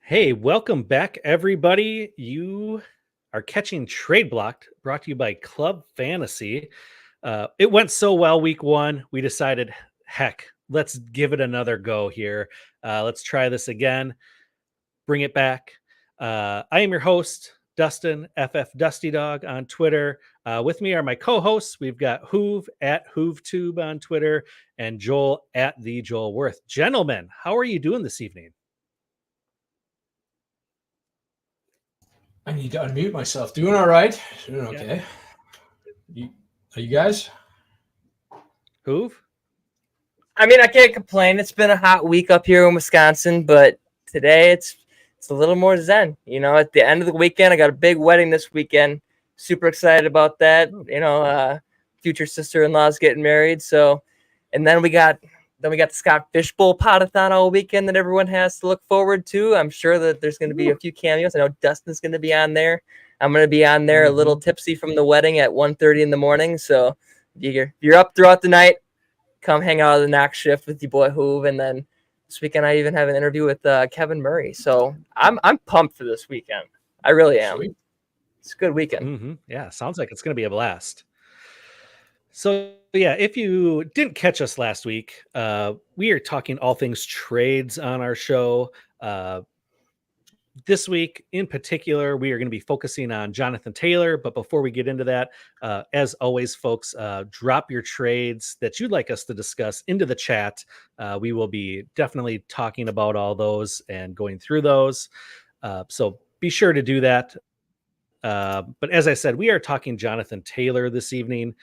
Hey, welcome back, everybody. You are catching TradeBlocked, brought to you by Club Fantasy. It went so well week one, we decided, heck, let's give it another go here. Let's try this again, bring it back. I am your host, Dustin, FF Dusty Dog on Twitter. With me are my co-hosts. We've got Hoov at HoovTube on Twitter and Joel at the Joel Wirth. Gentlemen, how are you doing this evening? I need to unmute myself. Doing all right. Doing okay. Yeah. Are you guys? Hoov? I mean, I can't complain. It's been a hot week up here in Wisconsin, but today it's a little more zen. You know, at the end of the weekend, I got a big wedding this weekend. Super excited about that. You know, future sister-in-law's getting married. So, and then we got the Scott Fishbowl Potathon all weekend that everyone has to look forward to. I'm sure that there's going to be a few cameos. I know Dustin's going to be on there. I'm going to be on there a little tipsy from the wedding at 1:30 in the morning. So if you're up throughout the night, come hang out at the next shift with your boy Hoov. And then this weekend, I even have an interview with Kevin Murray. So I'm pumped for this weekend. I really am. Sweet. It's a good weekend. Yeah, sounds like it's going to be a blast. So, yeah, if you didn't catch us last week, we are talking all things trades on our show. This week, in particular, we are going to be focusing on Jonathan Taylor. But before we get into that, as always, folks, drop your trades that you'd like us to discuss into the chat. We will be definitely talking about all those and going through those. So be sure to do that. But as I said, we are talking Jonathan Taylor this evening.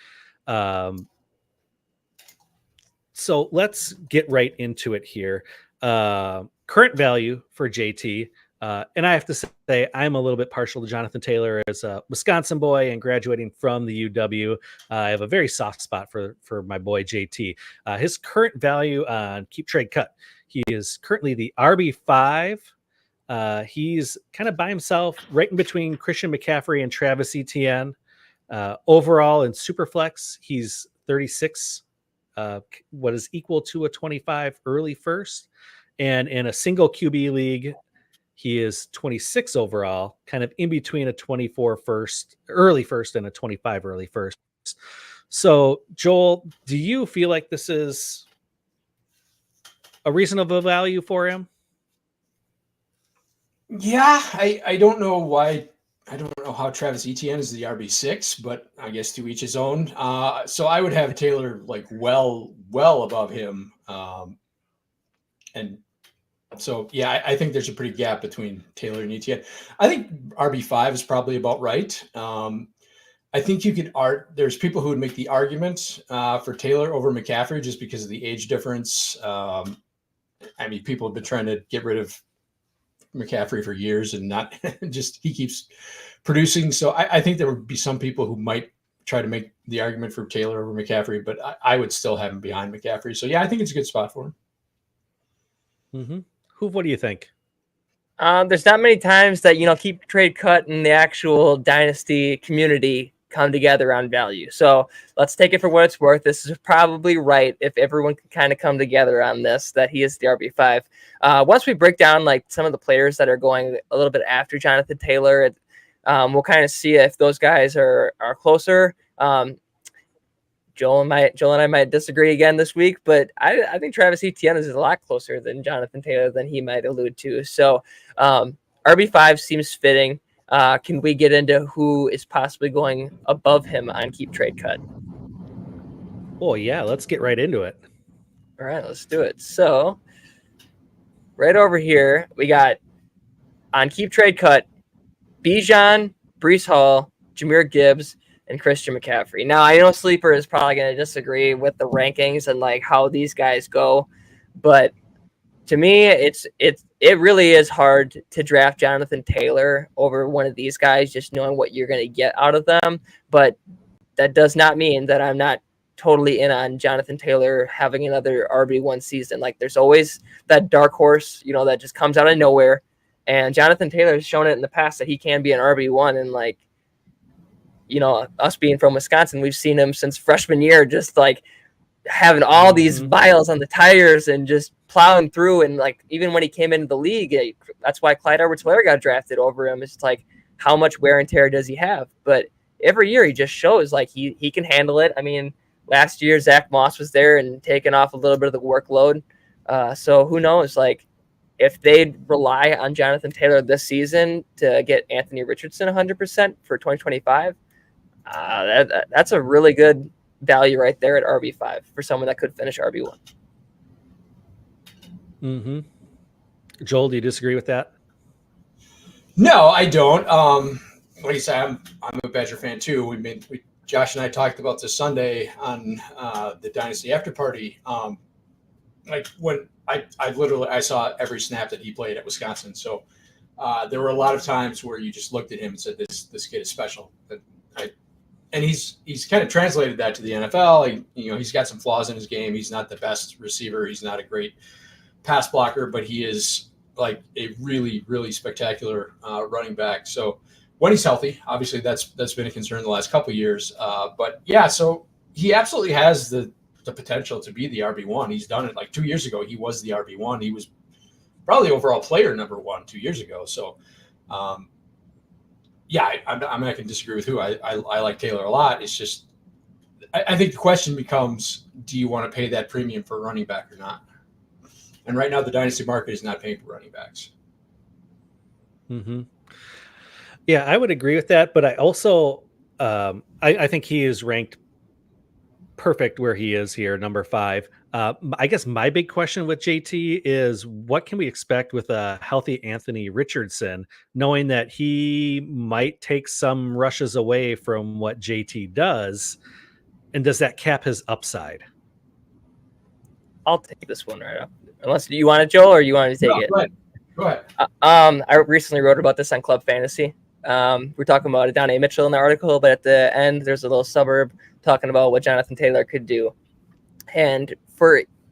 So let's get right into it here. Current value for JT. And I have to say, I'm a little bit partial to Jonathan Taylor as a Wisconsin boy and graduating from the UW. I have a very soft spot for my boy JT. His current value on Keep Trade Cut. He is currently the RB5. He's kind of by himself, right in between Christian McCaffrey and Travis Etienne. Overall in Superflex, he's 36, what is equal to a 25 early first. And in a single QB league, he is 26 overall, kind of in between a 24 early first and a 25 early first. So, Joel, do you feel like this is a reasonable value for him? Yeah, I don't know why. I don't know how Travis Etienne is the RB6, but I guess to each his own. So I would have Taylor like well above him. And so, yeah, I think there's a pretty gap between Taylor and Etienne. I think RB5 is probably about right. I think there's people who would make the argument for Taylor over McCaffrey just because of the age difference. I mean, people have been trying to get rid of McCaffrey for years and not just he keeps producing. So I think there would be some people who might try to make the argument for Taylor over McCaffrey, but I would still have him behind McCaffrey. So yeah, I think it's a good spot for him. Hoov, what do you think? There's not many times that, Keep Trade Cut and the actual Dynasty community come together on value. So let's take it for what it's worth. This is probably right if everyone can kind of come together on this, that he is the RB5. Once we break down like some of the players that are going a little bit after Jonathan Taylor, we'll kind of see if those guys are closer. Joel and I might disagree again this week, but I think Travis Etienne is a lot closer than Jonathan Taylor than he might allude to. So RB5 seems fitting. Can we get into who is possibly going above him on Keep Trade Cut? Oh, yeah, let's get right into it. All right, let's do it. So right over here, we got on Keep Trade Cut, Bijan, Breece Hall, Jahmyr Gibbs, and Christian McCaffrey. Now, I know Sleeper is probably going to disagree with the rankings and like how these guys go, but to me, it really is hard to draft Jonathan Taylor over one of these guys, just knowing what you're going to get out of them. But that does not mean that I'm not totally in on Jonathan Taylor having another RB1 season. Like there's always that dark horse, that just comes out of nowhere. And Jonathan Taylor has shown it in the past that he can be an RB1. And like, us being from Wisconsin, we've seen him since freshman year, just like having all these miles on the tires and just plowing through. And like, even when he came into the league, that's why Clyde Edwards-Helaire got drafted over him. It's like, how much wear and tear does he have? But every year he just shows like he can handle it. I mean, last year Zach Moss was there and taking off a little bit of the workload. So who knows? Like, if they rely on Jonathan Taylor this season to get Anthony Richardson 100% for 2025, that's a really good value right there at RB5 for someone that could finish RB1. Mm-hmm. Joel, do you disagree with that? No, I don't. Like I said, I'm a Badger fan too. Josh and I talked about this Sunday on the Dynasty after party. Like when I saw every snap that he played at Wisconsin. So there were a lot of times where you just looked at him and said, "This kid is special." And he's kind of translated that to the NFL. He's got some flaws in his game. He's not the best receiver. He's not a great pass blocker, but he is like a really, really spectacular running back. So when he's healthy, obviously that's been a concern the last couple of years. But yeah, so he absolutely has the potential to be the RB1. He's done it like 2 years ago. He was the RB1. He was probably overall player number 1 2 years ago. So yeah, I'm not going to disagree with who. I like Taylor a lot. It's just, I think the question becomes, do you want to pay that premium for a running back or not? And right now, the dynasty market is not paying for running backs. Mm-hmm. Yeah, I would agree with that. But I also, I think he is ranked perfect where he is here, number 5. I guess my big question with JT is, what can we expect with a healthy Anthony Richardson, knowing that he might take some rushes away from what JT does? And does that cap his upside? I'll take this one right up. Unless you want it, Joe, or you want to take it? Go ahead. I recently wrote about this on Club Fantasy. We're talking about it, Donnie Mitchell in the article, but at the end, there's a little suburb talking about what Jonathan Taylor could do. And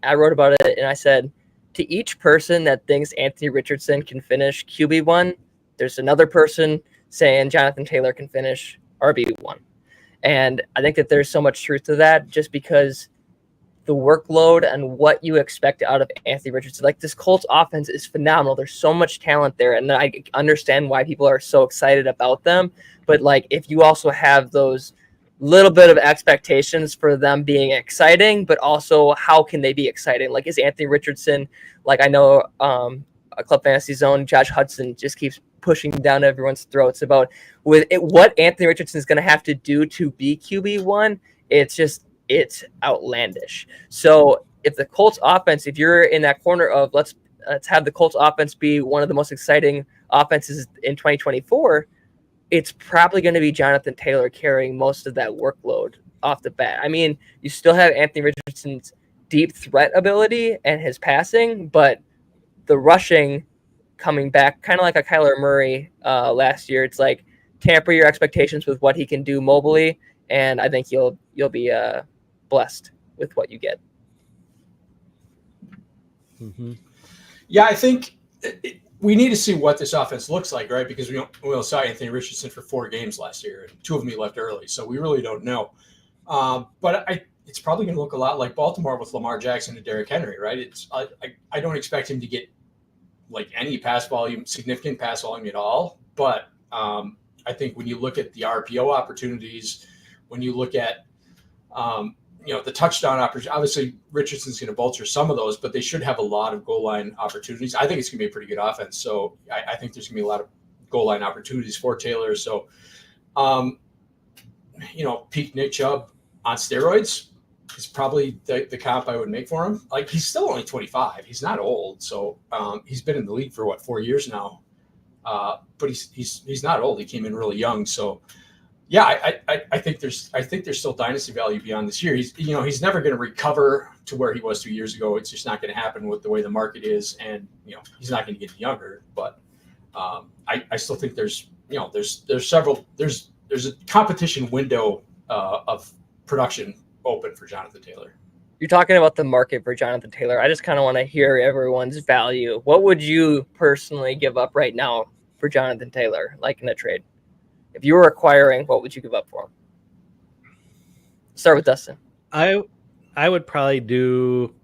I wrote about it, and I said, to each person that thinks Anthony Richardson can finish QB1, there's another person saying Jonathan Taylor can finish RB1. And I think that there's so much truth to that, just because the workload and what you expect out of Anthony Richardson. Like, this Colts offense is phenomenal. There's so much talent there, and I understand why people are so excited about them. But like, if you also have those little bit of expectations for them being exciting, but also how can they be exciting? Like, is Anthony Richardson, like, I know a Club Fantasy Zone, Josh Hudson just keeps pushing down everyone's throats about what Anthony Richardson is going to have to do to be QB1. It's outlandish. So if the Colts offense, if you're in that corner of let's have the Colts offense be one of the most exciting offenses in 2024, it's probably going to be Jonathan Taylor carrying most of that workload off the bat. I mean, you still have Anthony Richardson's deep threat ability and his passing, but the rushing coming back, kind of like a Kyler Murray last year. It's like, tamper your expectations with what he can do mobily, and I think you'll be blessed with what you get. Mm-hmm. Yeah, I think we need to see what this offense looks like, right? Because we only saw Anthony Richardson for 4 games last year, and 2 of them he left early, so we really don't know. But it's probably going to look a lot like Baltimore with Lamar Jackson and Derrick Henry, right? I don't expect him to get like any significant pass volume at all. But I think when you look at the RPO opportunities, when you look at the touchdown opportunity, obviously Richardson's going to vulture some of those, but they should have a lot of goal line opportunities. I think it's going to be a pretty good offense. So I think there's going to be a lot of goal line opportunities for Taylor. So, peak Nick Chubb on steroids is probably the comp I would make for him. Like, he's still only 25. He's not old. So he's been in the league for 4 years now. But he's not old. He came in really young. So yeah, I think there's still dynasty value beyond this year. He's never going to recover to where he was 2 years ago. It's just not going to happen with the way the market is, and he's not going to get younger. But I still think there's a competition window of production open for Jonathan Taylor. You're talking about the market for Jonathan Taylor. I just kind of want to hear everyone's value. What would you personally give up right now for Jonathan Taylor, like in a trade? If you were acquiring, what would you give up for him? Start with Dustin. I I would probably do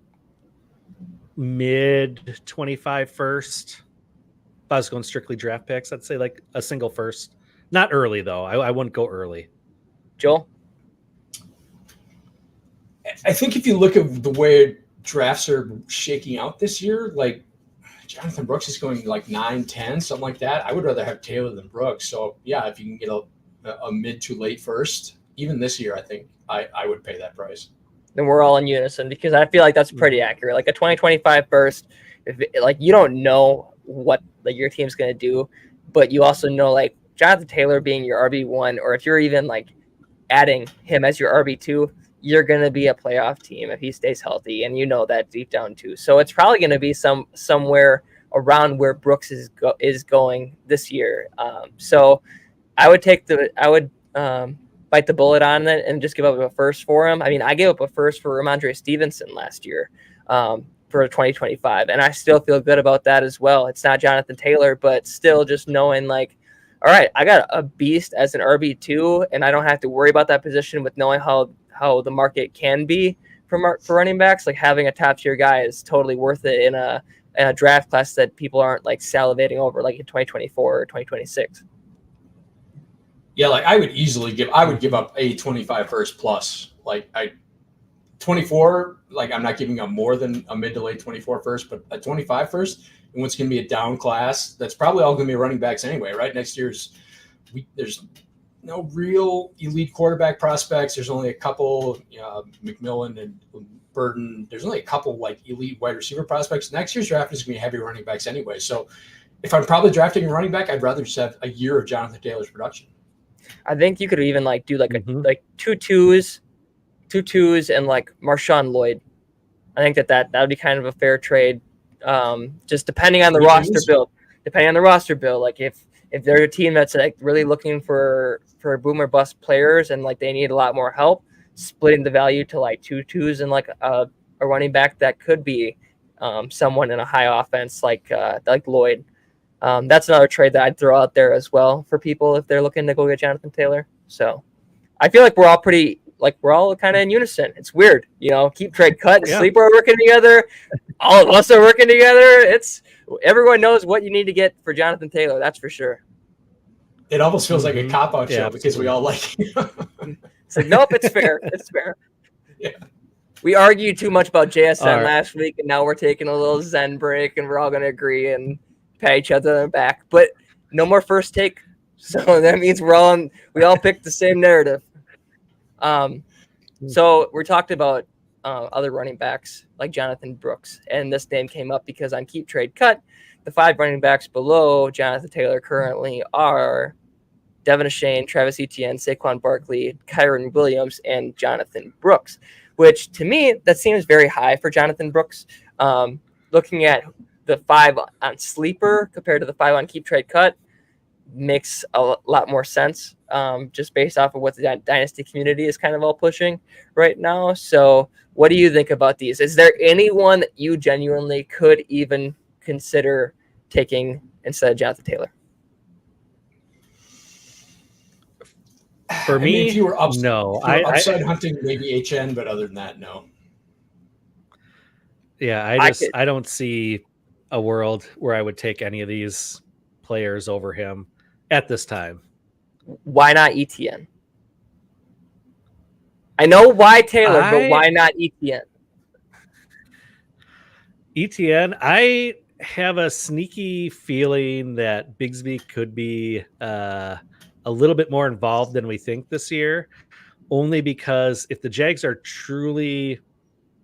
mid 25 first. If I was going strictly draft picks, I'd say like a single first. Not early though. I wouldn't go early. Joel? I think if you look at the way drafts are shaking out this year, like Jonathan Brooks is going like 9, 10, something like that. I would rather have Taylor than Brooks. So yeah, if you can get a mid to late first, even this year, I think I would pay that price. Then we're all in unison because I feel like that's pretty accurate. Like a 2025 first, if like you don't know what like your team's gonna do, but you also know like Jonathan Taylor being your RB1, or if you're even like adding him as your RB2, you're gonna be a playoff team if he stays healthy, and you know that deep down too. So it's probably gonna be somewhere around where Brooks is going this year. So I would bite the bullet on it and just give up a first for him. I mean, I gave up a first for Ramondre Stevenson last year for 2025, and I still feel good about that as well. It's not Jonathan Taylor, but still just knowing like, all right, I got a beast as an RB2, and I don't have to worry about that position with knowing how the market can be for running backs. Like having a top tier guy is totally worth it in a draft class that people aren't like salivating over like in 2024 or 2026. Yeah, like I would give up a 25 first plus. Like 24, like I'm not giving up more than a mid to late 24 first, but a 25 first, and what's going to be a down class, that's probably all going to be running backs anyway, right? Next year's, there's no real elite quarterback prospects. There's only a couple, McMillan and Burden. There's only a couple like elite wide receiver prospects. Next year's draft is going to be heavy running backs anyway. So if I'm probably drafting a running back, I'd rather just have a year of Jonathan Taylor's production. I think you could even like do like like two twos and like Marshawn Lloyd. I think that would be kind of a fair trade. Just depending on the roster build. Like if they're a team that's like really looking for boom or bust players and like they need a lot more help, splitting the value to like two twos and like a running back that could be someone in a high offense like Lloyd. That's another trade that I'd throw out there as well for people if they're looking to go get Jonathan Taylor. So I feel like we're all kind of in unison. It's weird, keep trade cut and sleeper are working together. All of us are working together. Everyone knows what you need to get for Jonathan Taylor. That's for sure. It almost feels like a cop-out show because we all like him. It's like, nope, it's fair. It's fair. Yeah. We argued too much about JSN last week, and now we're taking a little Zen break, and we're all going to agree and pat each other on the back. But no more first take. So that means we all picked the same narrative. So we talked about other running backs like Jonathan Brooks, and this name came up because on Keep Trade Cut, the 5 running backs below Jonathan Taylor currently are Devin Achane, Travis Etienne, Saquon Barkley, Kyron Williams, and Jonathan Brooks, which to me, that seems very high for Jonathan Brooks. Looking at the 5 on Sleeper compared to the 5 on Keep Trade Cut makes a lot more sense, just based off of what the Dynasty community is kind of all pushing right now. So what do you think about these? Is there anyone that you genuinely could even consider taking instead of Jonathan Taylor? For me, if you were no. Upside hunting, maybe HN, but other than that, no. Yeah, I don't see a world where I would take any of these players over him at this time. Why not ETN? I know why Taylor, but why not ETN? ETN, I have a sneaky feeling that Bigsby could be a little bit more involved than we think this year, only because if the Jags are truly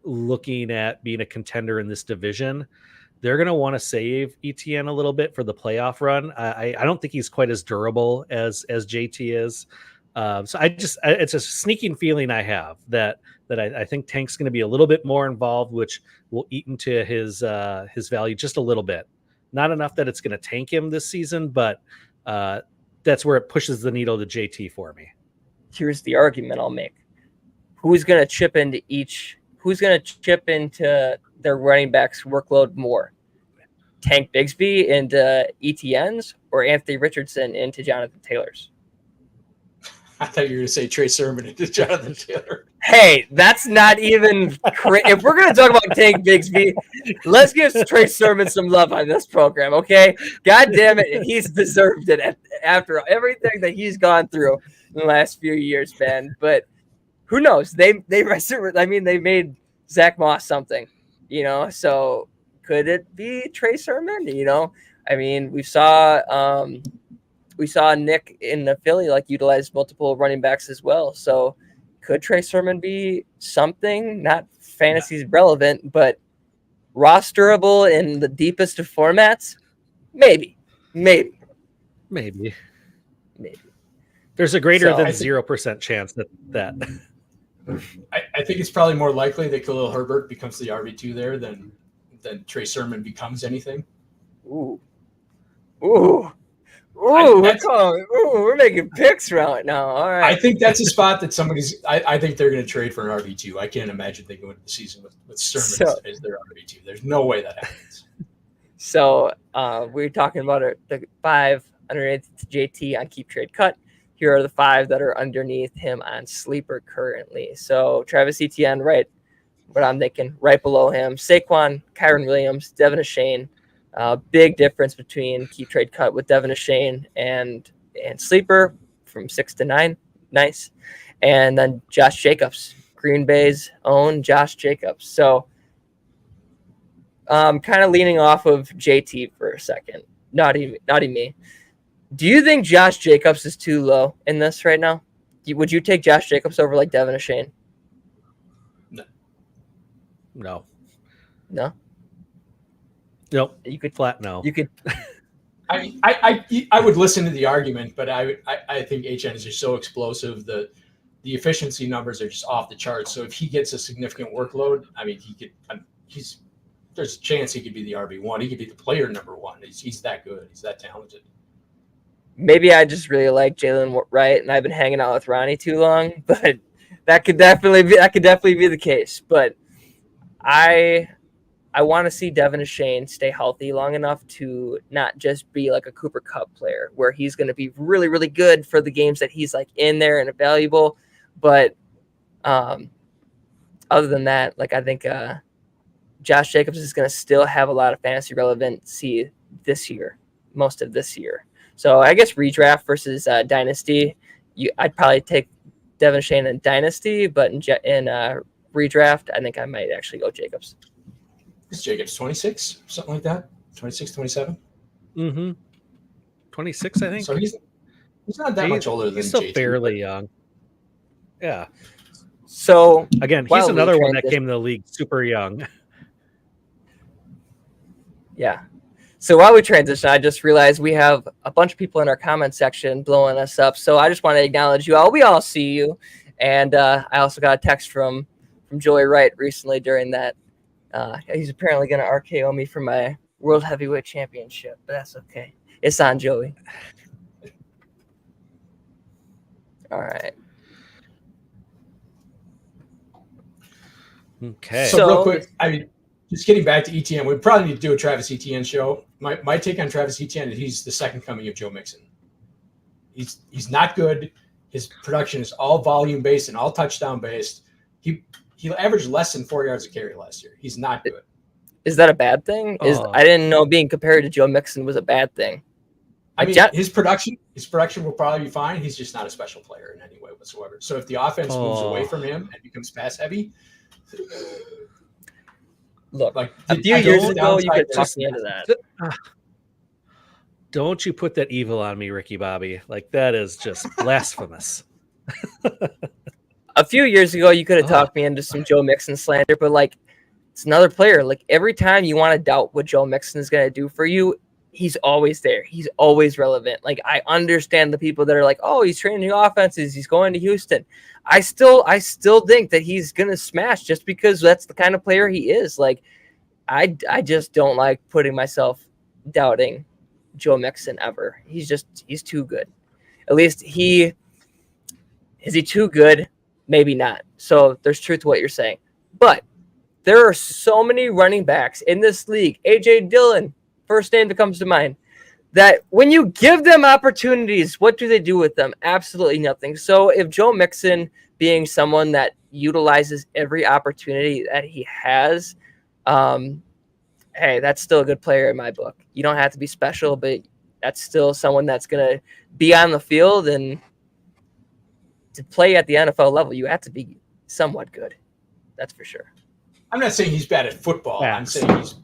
looking at being a contender in this division, they're going to want to save ETN a little bit for the playoff run. I don't think he's quite as durable as JT is. So it's a sneaking feeling I have that I think Tank's going to be a little bit more involved, which will eat into his value just a little bit. Not enough that it's going to tank him this season, but that's where it pushes the needle to JT for me. Here's the argument I'll make. Who's going to chip into their running backs workload more? Tank Bigsby into ETN's or Anthony Richardson into Jonathan Taylor's? I thought you were going to say Trey Sermon into Jonathan Taylor. Hey, that's not even if we're gonna talk about Tank Bigsby, let's give Trey Sermon some love on this program, okay? God damn it, he's deserved it after everything that he's gone through in the last few years, man. But who knows? They made Zach Moss something, So could it be Trey Sermon? I mean, we saw Nick in the Philly utilize multiple running backs as well, so. Could Trey Sermon be something, not fantasy relevant, but rosterable in the deepest of formats? Maybe. There's a greater than 0% chance that. I think it's probably more likely that Khalil Herbert becomes the RB2 there than Trey Sermon becomes anything. Ooh, we're making picks right now. All right. I think that's a spot that I think they're going to trade for an RB2. I can't imagine they go into the season with Sermon as their RB2. There's no way that happens. So we're talking about the 5 underneath JT on Keep Trade Cut. Here are the 5 that are underneath him on Sleeper currently. So Travis Etienne, right, what I'm thinking, right below him. Saquon, Kyron Williams, Devin Achane. Big difference between Keep Trade Cut with Devin Achane and Sleeper from 6 to 9. Nice. And then Josh Jacobs, Green Bay's own Josh Jacobs. So kind of leaning off of JT for a second. Not even me. Do you think Josh Jacobs is too low in this right now? Would you take Josh Jacobs over Devin Achane? No. No? Nope. You could flat no. You could. I would listen to the argument, but I think HN is just so explosive. The efficiency numbers are just off the charts. So if he gets a significant workload, I mean, there's a chance he could be the RB1. He could be the player number 1. He's that good. He's that talented. Maybe I just really like Jalen Wright, and I've been hanging out with Ronnie too long, but that could definitely be the case. But I want to see Devin Achane stay healthy long enough to not just be like a Cooper Kupp player where he's going to be really, really good for the games that he's in there and valuable. But other than that, I think Josh Jacobs is going to still have a lot of fantasy relevancy this year, most of this year. So I guess redraft versus Dynasty, I'd probably take Devin Achane in Dynasty, but in redraft, I think I might actually go Jacobs. Is Jacobs 26, something like that? 26, 27? Mm-hmm. 26, I think. So he's not that much older than he's still JT, fairly young. Yeah. So again, he's another one that came to the league super young. Yeah. So while we transition, I just realized we have a bunch of people in our comment section blowing us up. So I just want to acknowledge you all. We all see you. And I also got a text from Joey Wright recently during that. He's apparently going to RKO me for my World Heavyweight Championship, but that's okay. It's on Joey. All right. Okay. So real quick, just getting back to ETN, we probably need to do a Travis Etienne show. My take on Travis Etienne is he's the second coming of Joe Mixon. He's not good. His production is all volume based and all touchdown based. He averaged less than 4 yards a carry last year. He's not good. Is that a bad thing? I didn't know being compared to Joe Mixon was a bad thing. I mean, his production will probably be fine. He's just not a special player in any way whatsoever. So if the offense moves away from him and becomes pass heavy, look, a few years ago you could talk me into that. Don't you put that evil on me, Ricky Bobby? That is just blasphemous. A few years ago you could have talked me into some Joe Mixon slander, but it's another player. Every time you want to doubt what Joe Mixon is going to do for you, he's always there. He's always relevant. I understand the people that are like, oh, he's training new offenses. He's going to Houston. I still think that he's going to smash just because that's the kind of player he is. I just don't like putting myself doubting Joe Mixon ever. He's too good. At least is he too good? Maybe not. So there's truth to what you're saying. But there are so many running backs in this league. A.J. Dillon, first name that comes to mind, that when you give them opportunities, what do they do with them? Absolutely nothing. So if Joe Mixon being someone that utilizes every opportunity that he has, hey, that's still a good player in my book. You don't have to be special, but that's still someone that's going to be on the field, and to play at the NFL level, you have to be somewhat good. That's for sure. I'm not saying he's bad at football. Yeah. I'm saying he's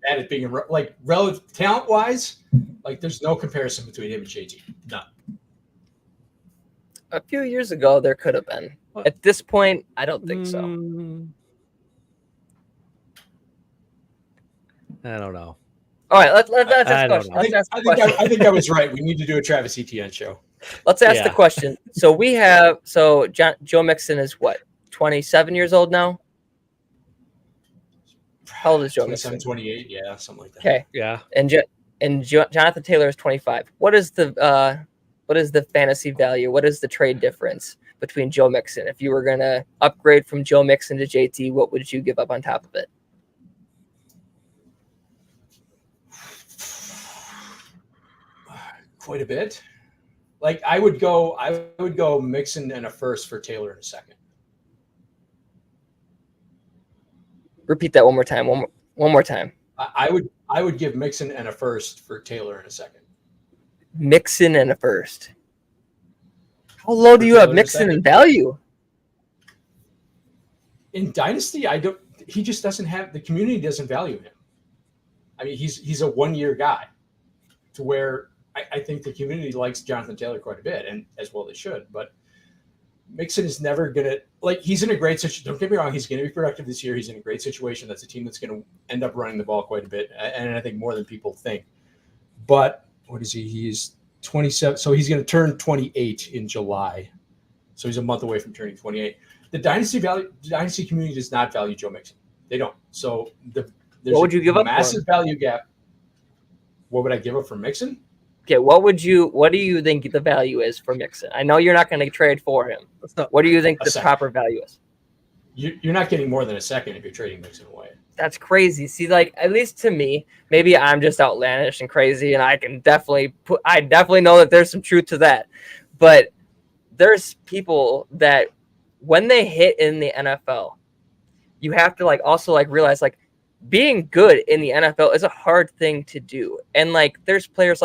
bad at being like relative talent-wise. Like, there's no comparison between him and JT. None. A few years ago, there could have been. At this point, I don't think so. I don't know. All right, let's ask the question. I think I was right. We need to do a Travis Etienne show. Let's ask the question. So Joe Mixon is what, 27 years old now? How old is Joe Mixon? 28, yeah, something like that. Okay. Yeah. And Jonathan Taylor is 25. What is the fantasy value? What is the trade difference between Joe Mixon? If you were going to upgrade from Joe Mixon to JT, what would you give up on top of it? Quite a bit. Like, I would go Mixon and a first for Taylor in a second. Repeat that one more time. One more time. I would give Mixon and a first for Taylor in a second. Mixon and a first. How low do you have Mixon in value? In Dynasty, he just doesn't have, the community doesn't value him. I mean, he's a 1-year guy, to where I think the community likes Jonathan Taylor quite a bit, and as well they should. But Mixon is never going to, like, he's in a great situation. Don't get me wrong. He's going to be productive this year. He's in a great situation. That's a team that's going to end up running the ball quite a bit. And I think more than people think. But what is he? He's 27. So he's going to turn 28 in July. So he's a month away from turning 28. The Dynasty community does not value Joe Mixon. They don't. So there's what would you give up? Massive value gap. What would I give up for Mixon? Okay, what do you think the value is for Mixon? I know you're not going to trade for him. What do you think the proper value is? You're not getting more than a second if you're trading Mixon away. That's crazy. See, like, at least to me, maybe I'm just outlandish and crazy, and I definitely know that there's some truth to that. But there's people that when they hit in the NFL, you have to also realize being good in the NFL is a hard thing to do. And there's players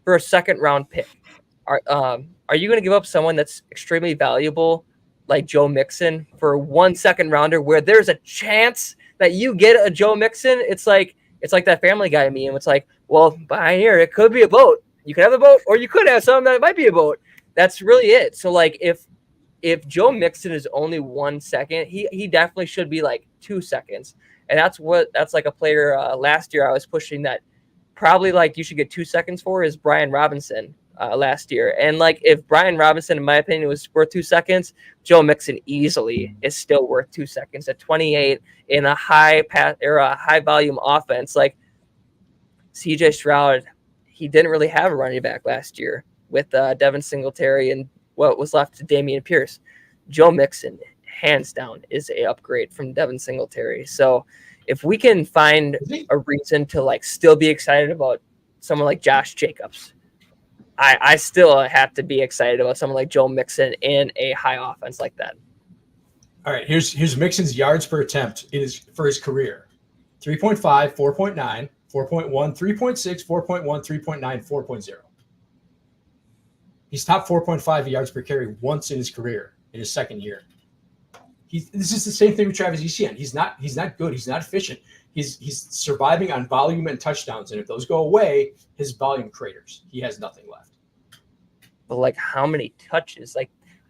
for a second round pick. Are you going to give up someone that's extremely valuable like Joe Mixon for 1 second rounder where there's a chance that you get a Joe Mixon? It's like that Family Guy meme. It's like, well, behind here, it could be a boat. You could have a boat, or you could have something that might be a boat. That's really it. So if Joe Mixon is only 1 second, he definitely should be 2 seconds. And that's like a player last year I was pushing that probably you should get 2 seconds for is Brian Robinson last year. And if Brian Robinson, in my opinion, was worth 2 seconds, Joe Mixon easily is still worth 2 seconds at 28 in a high volume offense. CJ Stroud, he didn't really have a running back last year with Devin Singletary and what was left to Dameon Pierce. Joe Mixon, hands down, is a upgrade from Devin Singletary. So if we can find a reason to still be excited about someone like Josh Jacobs, I still have to be excited about someone like Joe Mixon in a high offense like that. All right, here's Mixon's yards per attempt for his career: 3.5, 4.9, 4.1, 3.6, 4.1, 3.9, 4.0. He's top 4.5 yards per carry once in his career in his second year. This is the same thing with Travis Etienne. He's not good. He's not efficient. He's surviving on volume and touchdowns, and if those go away, his volume craters. He has nothing left. But how many touches?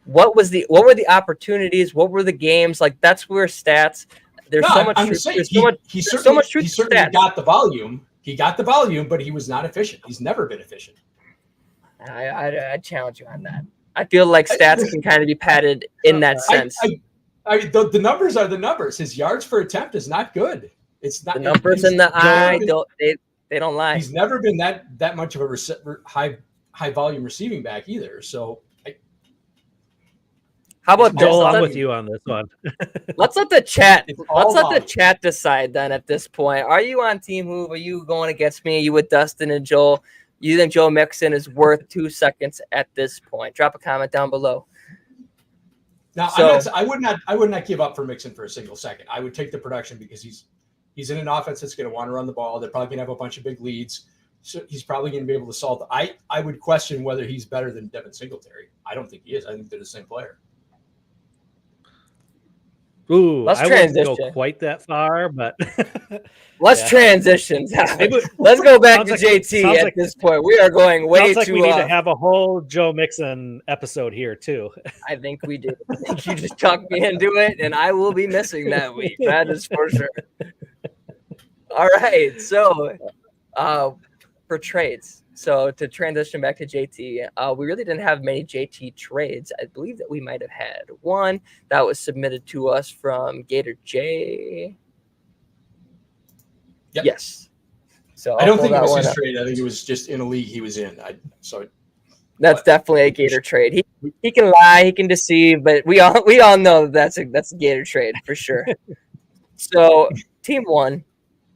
What were the opportunities? What were the games? That's where stats. There's so much truth. There's so much truth. He certainly got the volume. He got the volume, but he was not efficient. He's never been efficient. I challenge you on that. I feel like stats can kind of be padded in that sense. I mean, the numbers are the numbers. His yards per attempt is not good. It's not the numbers in the eye. They don't lie. He's never been that much of a high volume receiving back either. So, how about Joel? I'm with you on this one. Let's let the chat. Let's let the chat decide then. At this point, are you on Team Hoov? Are you going against me? Are you with Dustin and Joel? You think Joe Mixon is worth 2 seconds at this point? Drop a comment down below. Now, So I would not give up for Mixon for a single second. I would take the production because he's in an offense that's going to want to run the ball. They're probably going to have a bunch of big leads. So he's probably going to be able to solve. I would question whether he's better than Devin Singletary. I don't think he is. I think they're the same player. Ooh, let's I wouldn't transition. go quite that far, but Let's transition. Let's go back to JT at this point. We are going way sounds like too we need to off. have a whole Joe Mixon episode here too. I think we do. I think you just talked me into it, and I will be missing that week. That is for sure. All right. So for trades. So to transition back to JT, we really didn't have many JT trades. I believe that we might have had one that was submitted to us from Gator J. Yep. Yes. So I don't think it was his trade. I think it was just in a league he was in. That's definitely a Gator trade. He can lie, he can deceive, but we all know that's a Gator trade for sure. So team one,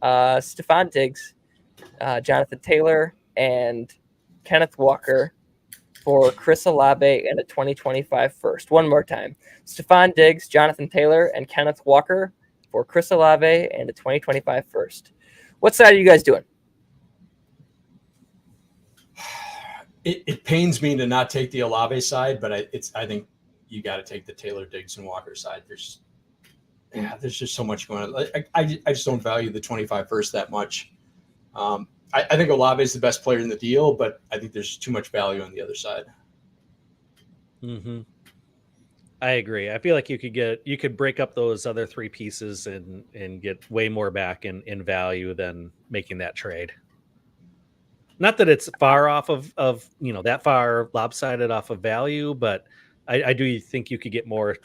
Stephon Diggs, Jonathan Taylor, and Kenneth Walker for Chris Olave and a 2025 first. One more time. Stephon Diggs, Jonathan Taylor, and Kenneth Walker for Chris Olave and a 2025 first. What side are you guys doing? It pains me to not take the Olave side, but I think you got to take the Taylor, Diggs, and Walker side. There's just so much going on. I just don't value the 25 first that much. I think Olave is the best player in the deal, but I think there's too much value on the other side. Mm-hmm. I agree. I feel like you could break up those other three pieces and get way more back in value than making that trade. Not that it's far off of that far lopsided off of value, but I do think you could get more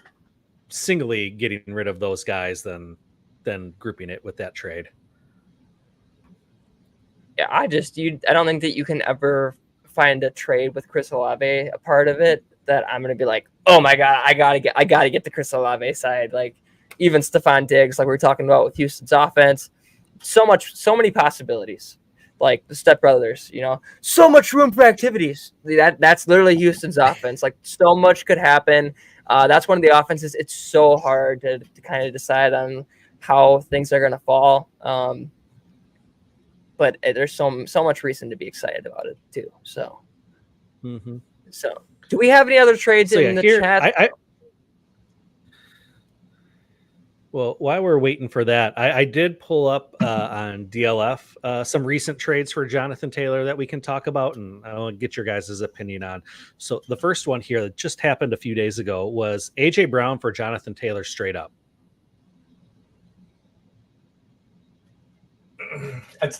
singly getting rid of those guys than grouping it with that trade. Yeah, I don't think that you can ever find a trade with Chris Olave a part of it that I'm gonna be like, oh my god, I gotta get the Chris Olave side. Like even Stephon Diggs, like we were talking about with Houston's offense, so many possibilities. Like the stepbrothers, so much room for activities. That's literally Houston's offense. Like so much could happen. That's one of the offenses. It's so hard to kind of decide on how things are gonna fall. But there's so much reason to be excited about it too. So, So do we have any other trades in the chat? Well, while we're waiting for that, I did pull up on DLF some recent trades for Jonathan Taylor that we can talk about, and I want to get your guys' opinion on. So the first one here that just happened a few days ago was A.J. Brown for Jonathan Taylor straight up.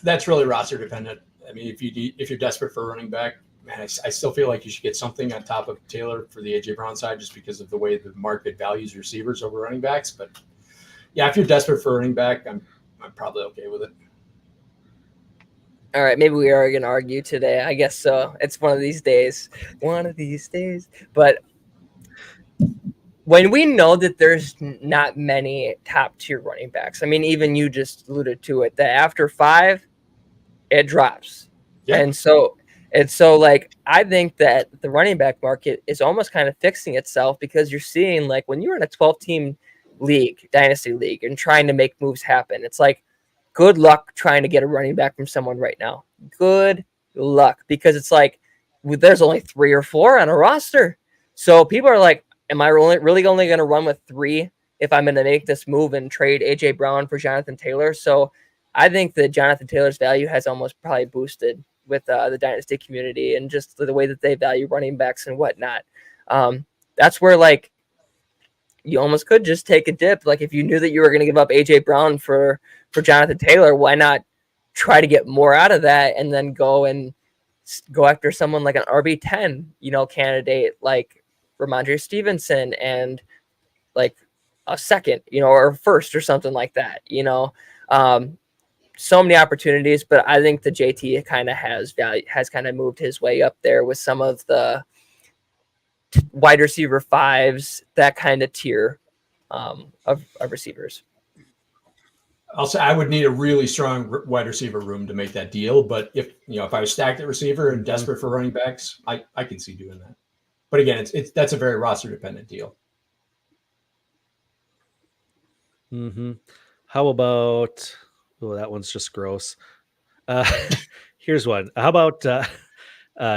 That's really roster dependent. I mean, if you're desperate for a running back, man, I still feel like you should get something on top of Taylor for the A.J. Brown side just because of the way the market values receivers over running backs. But yeah, if you're desperate for a running back, I'm probably okay with it. All right, maybe we are going to argue today. I guess so. It's one of these days. But when we know that there's not many top tier running backs, I mean, even you just alluded to it, that after 5, it drops. Yeah. And so like, I think that the running back market is almost kind of fixing itself because you're seeing like when you're in a 12-team league, dynasty league, and trying to make moves happen, it's like, good luck trying to get a running back from someone right now. Good luck, because it's like there's only 3 or 4 on a roster. So people are like, am I really only going to run with 3 if I'm going to make this move and trade A.J. Brown for Jonathan Taylor? So I think that Jonathan Taylor's value has almost probably boosted with the dynasty community and just the way that they value running backs and whatnot. That's where like you almost could just take a dip. Like if you knew that you were going to give up A.J. Brown for Jonathan Taylor, why not try to get more out of that and then go after someone like an RB10, candidate like Ramondre Stevenson and like a second, or a first or something like that, so many opportunities, but I think the JT kind of has kind of moved his way up there with some of the wide receiver 5s, that kind of tier of receivers. Also, I would need a really strong wide receiver room to make that deal. But if I was stacked at receiver and desperate for running backs, I can see doing that. But again, that's a very roster dependent deal. Mm-hmm. How about? Oh, that one's just gross. Uh, here's one. How about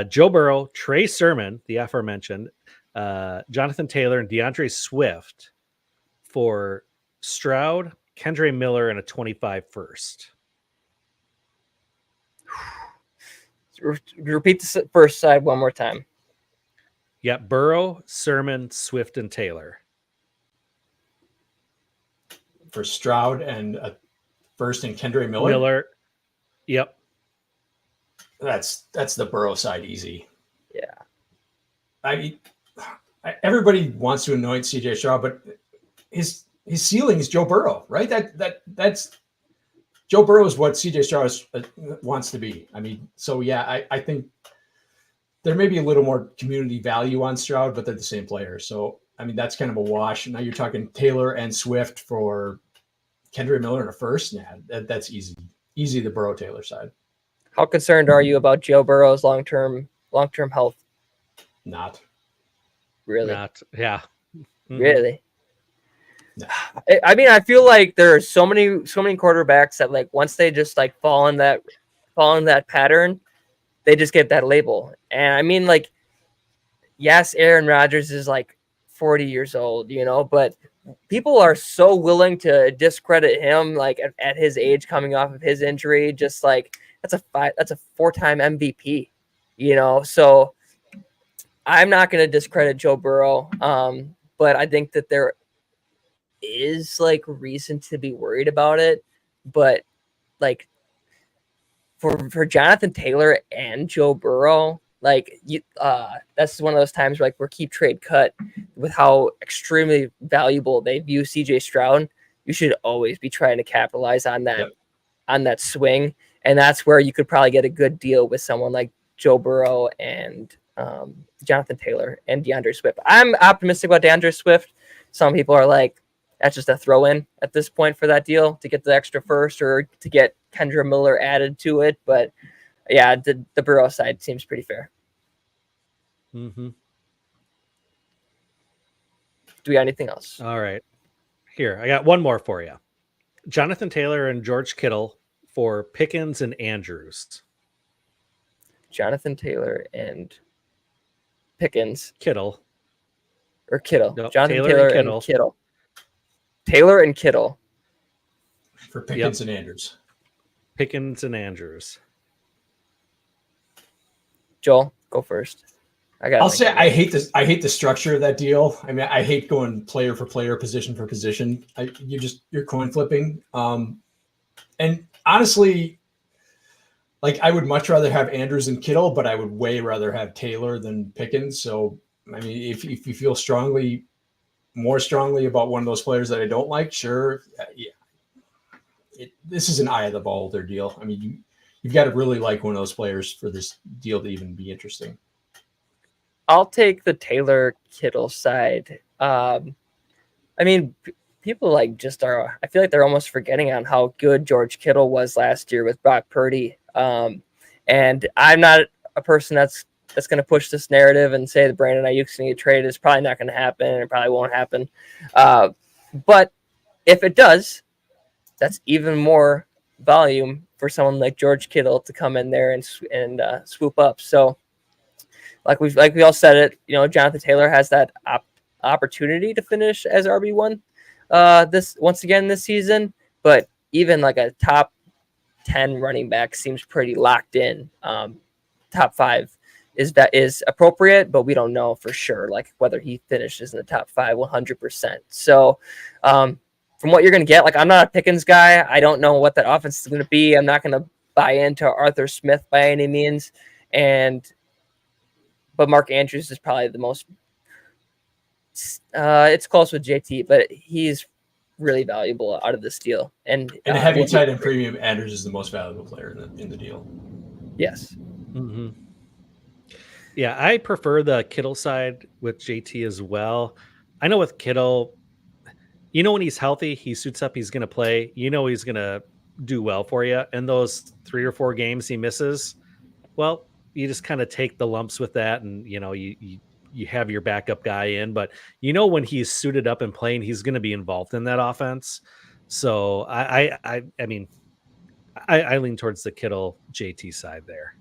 Joe Burrow, Trey Sermon, the aforementioned, Jonathan Taylor, and DeAndre Swift for Stroud, Kendre Miller, and a 25 first. Repeat the first side one more time. Yeah, Burrow, Sermon, Swift, and Taylor. For Stroud and a first and Kendre Miller. Yep. That's the Burrow side easy. Yeah. Everybody wants to anoint CJ Stroud, but his ceiling is Joe Burrow, right? That's Joe Burrow is what CJ Stroud wants to be. I mean, so yeah, I think there may be a little more community value on Stroud, but they're the same player. So I mean, that's kind of a wash. Now you're talking Taylor and Swift for Kendre Miller in a first. Nah, that's easy. Easy the Burrow Taylor side. How concerned are you about Joe Burrow's long-term health? Not really. Not. Yeah. Mm-hmm. Really. No. I mean, I feel like there are so many quarterbacks that like once they just like fall in that pattern, they just get that label. And I mean, like, yes, Aaron Rodgers is like 40 years old, but people are so willing to discredit him like at his age, coming off of his injury. Just like that's a 4-time MVP, So I'm not going to discredit Joe Burrow, but I think that there is like reason to be worried about it. But like for Jonathan Taylor and Joe Burrow, like that's one of those times where like we're keep trade cut with how extremely valuable they view CJ Stroud. You should always be trying to capitalize on that on that swing, and that's where you could probably get a good deal with someone like Joe Burrow and Jonathan Taylor and DeAndre Swift. I'm optimistic about DeAndre Swift. Some people are like, that's just a throw in at this point for that deal to get the extra first or to get Kendre Miller added to it. But yeah, the Burrow side seems pretty fair. Mm-hmm. Do we got anything else? All right. Here, I got one more for you. Jonathan Taylor and George Kittle for Pickens and Andrews. Jonathan Taylor and Pickens. Kittle. Or Kittle. Nope, Jonathan Taylor and Kittle. Taylor and Kittle. For Pickens and Andrews. Pickens and Andrews. Joel, go first. I'll say I hate this. I hate the structure of that deal. I mean, I hate going player for player, position for position. You're coin flipping. And honestly, like I would much rather have Andrews and Kittle, but I would way rather have Taylor than Pickens. So I mean, if you feel more strongly about one of those players that I don't like, sure, yeah. This is an eye of the beholder deal. I mean, you've got to really like one of those players for this deal to even be interesting. I'll take the Taylor Kittle side. I mean, people like just are. I feel like they're almost forgetting on how good George Kittle was last year with Brock Purdy. And I'm not a person that's going to push this narrative and say that Brandon Ayuk's going to get traded. It's probably not going to happen. And it probably won't happen. But if it does, that's even more volume for someone like George Kittle to come in there and swoop up. So, like we all said it, Jonathan Taylor has that opportunity to finish as RB1 this season, but even like a top 10 running back seems pretty locked in. Top 5 is appropriate, but we don't know for sure like whether he finishes in the top 5 100%. So from what you're going to get, like I'm not a Pickens guy. I don't know what that offense is going to be. I'm not going to buy into Arthur Smith by any means. But Mark Andrews is probably the most it's close with JT, but he's really valuable out of this deal. And a heavy tight end premium, Andrews is the most valuable player in the deal. Yes. Mm-hmm. Yeah, I prefer the Kittle side with JT as well. I know with Kittle, when he's healthy, he suits up, he's going to play. He's going to do well for you. And those 3 or 4 games he misses, well, you just kind of take the lumps with that, and you have your backup guy in. But when he's suited up and playing, he's going to be involved in that offense. So I mean, I lean towards the Kittle JT side there.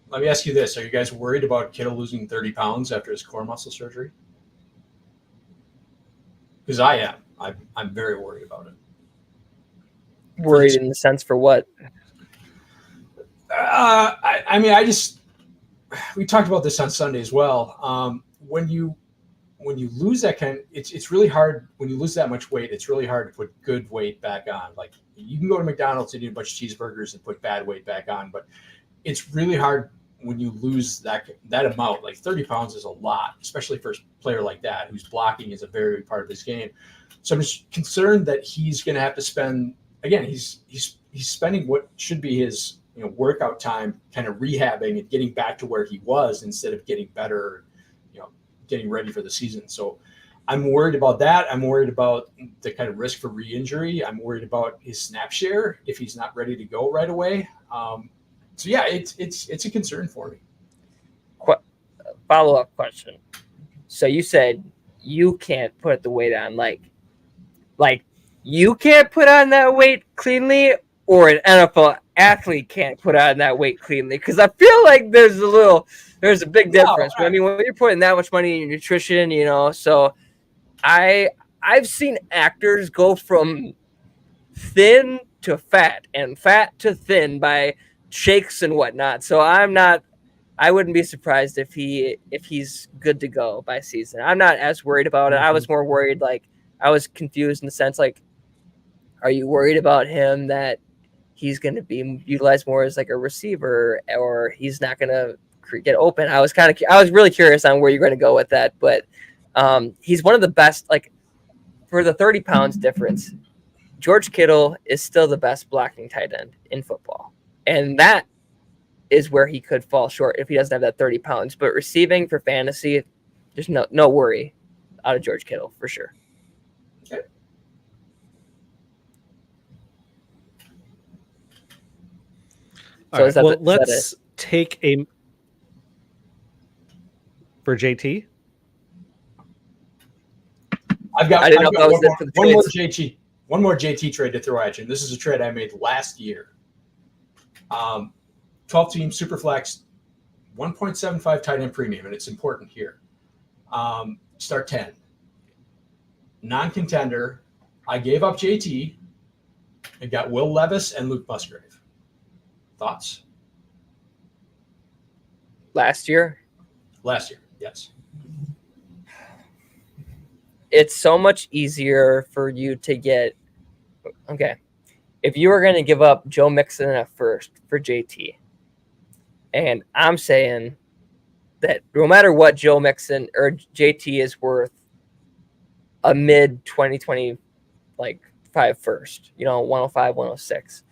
Let me ask you this: are you guys worried about Kittle losing 30 pounds after his core muscle surgery? Because I am. I'm very worried about it. Worried in the sense for what? I mean, we talked about this on Sunday as well. When you lose that it's really hard when you lose that much weight. It's really hard to put good weight back on. Like you can go to McDonald's and eat a bunch of cheeseburgers and put bad weight back on, but it's really hard when you lose that amount. Like 30 pounds is a lot, especially for a player like that whose blocking is a very big part of his game. So I'm just concerned that he's going to have to spend again. He's spending what should be his workout time, kind of rehabbing and getting back to where he was instead of getting better, getting ready for the season. So I'm worried about that. I'm worried about the kind of risk for re-injury. I'm worried about his snap share if he's not ready to go right away. So yeah, it's a concern for me. Follow-up question. So you said you can't put the weight on, like you can't put on that weight cleanly, or an NFL athlete can't put on that weight cleanly? Because I feel like there's a big difference. I mean, when you're putting that much money in your nutrition, so I've seen actors go from thin to fat and fat to thin by shakes and whatnot. So I wouldn't be surprised if he's good to go by season. I'm not as worried about it. I was more worried, I was confused in the sense, are you worried about him that he's going to be utilized more as a receiver, or he's not going to get open? I was really curious on where you're going to go with that, but he's one of the best, for the 30 pounds difference. George Kittle is still the best blocking tight end in football. And that is where he could fall short if he doesn't have that 30 pounds, but receiving for fantasy, there's no worry out of George Kittle for sure. Okay. So right. Let's take for JT. I've got one more JT trade to throw at you. This is a trade I made last year. 12-team Superflex, 1.75 tight end premium, and it's important here. Start 10. Non-contender. I gave up JT and got Will Levis and Luke Musgrave. Thoughts? Last year, yes. It's so much easier for you to get. Okay, if you were going to give up Joe Mixon at first for JT, and I'm saying that no matter what Joe Mixon or JT is worth, a mid 2020 first, 105, 106.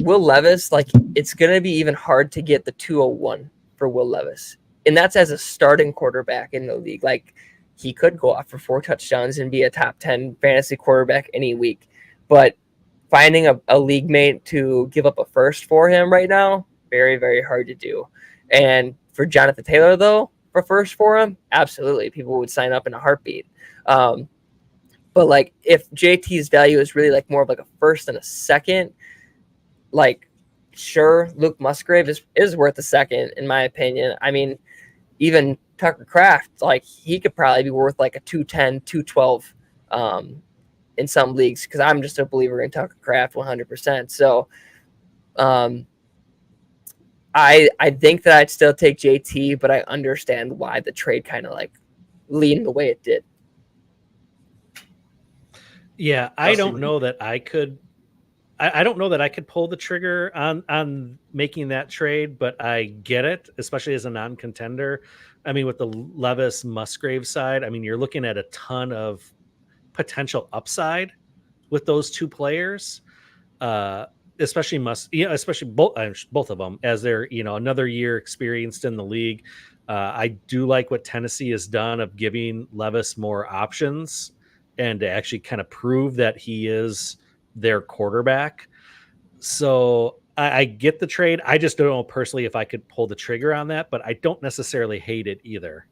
Will Levis, it's going to be even hard to get the 201 for Will Levis. And that's as a starting quarterback in the league. He could go off for 4 touchdowns and be a top 10 fantasy quarterback any week. But finding a league mate to give up a first for him right now, very, very hard to do. And for Jonathan Taylor, though, for first for him, absolutely. People would sign up in a heartbeat. But if JT's value is really more of a first and a second, sure, Luke Musgrave is worth a second, in my opinion. I mean, even Tucker Kraft, he could probably be worth a 210, 212 in some leagues, because I'm just a believer in Tucker Kraft 100%. So I think that I'd still take JT, but I understand why the trade kind of leaned the way it did. Yeah, I don't know that I could pull the trigger on making that trade, but I get it, especially as a non-contender. I mean, with the Levis Musgrave side, I mean, you're looking at a ton of potential upside with those two players, especially both of them, as they're another year experienced in the league. I do like what Tennessee has done of giving Levis more options and to actually kind of prove that he is their quarterback. So I get the trade. I just don't know personally if I could pull the trigger on that, but I don't necessarily hate it either.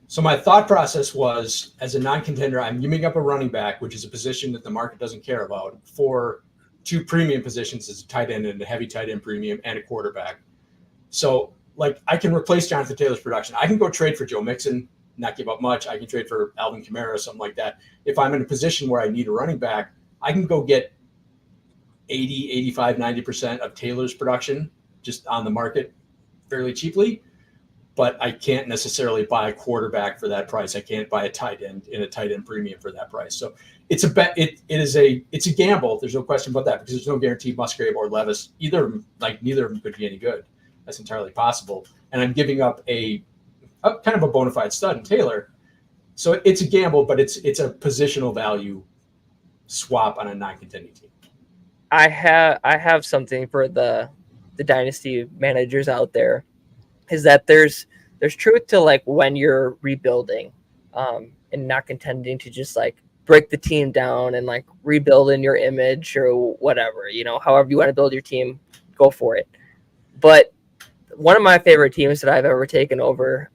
So my thought process was, as a non-contender, I'm giving up a running back, which is a position that the market doesn't care about, for two premium positions as a tight end and a heavy tight end premium and a quarterback. So like I can replace Jonathan Taylor's production. I can go trade for Joe Mixon, not give up much. I can trade for Alvin Kamara or something like that. If I'm in a position where I need a running back, I can go get 80, 85, 90% of Taylor's production just on the market fairly cheaply. But I can't necessarily buy a quarterback for that price. I can't buy a tight end in a tight end premium for that price. So it's a bet. It's a gamble. There's no question about that, because there's no guarantee Musgrave or Levis, neither of them could be any good. That's entirely possible. And I'm giving up a kind of a bona fide stud in Taylor. So it's a gamble, but it's a positional value swap on a non-contending team. I have something for the dynasty managers out there, is that there's truth to like when you're rebuilding and not contending to just like break the team down and like rebuild in your image or whatever, however you want to build your team, go for it. But one of my favorite teams that I've ever taken over,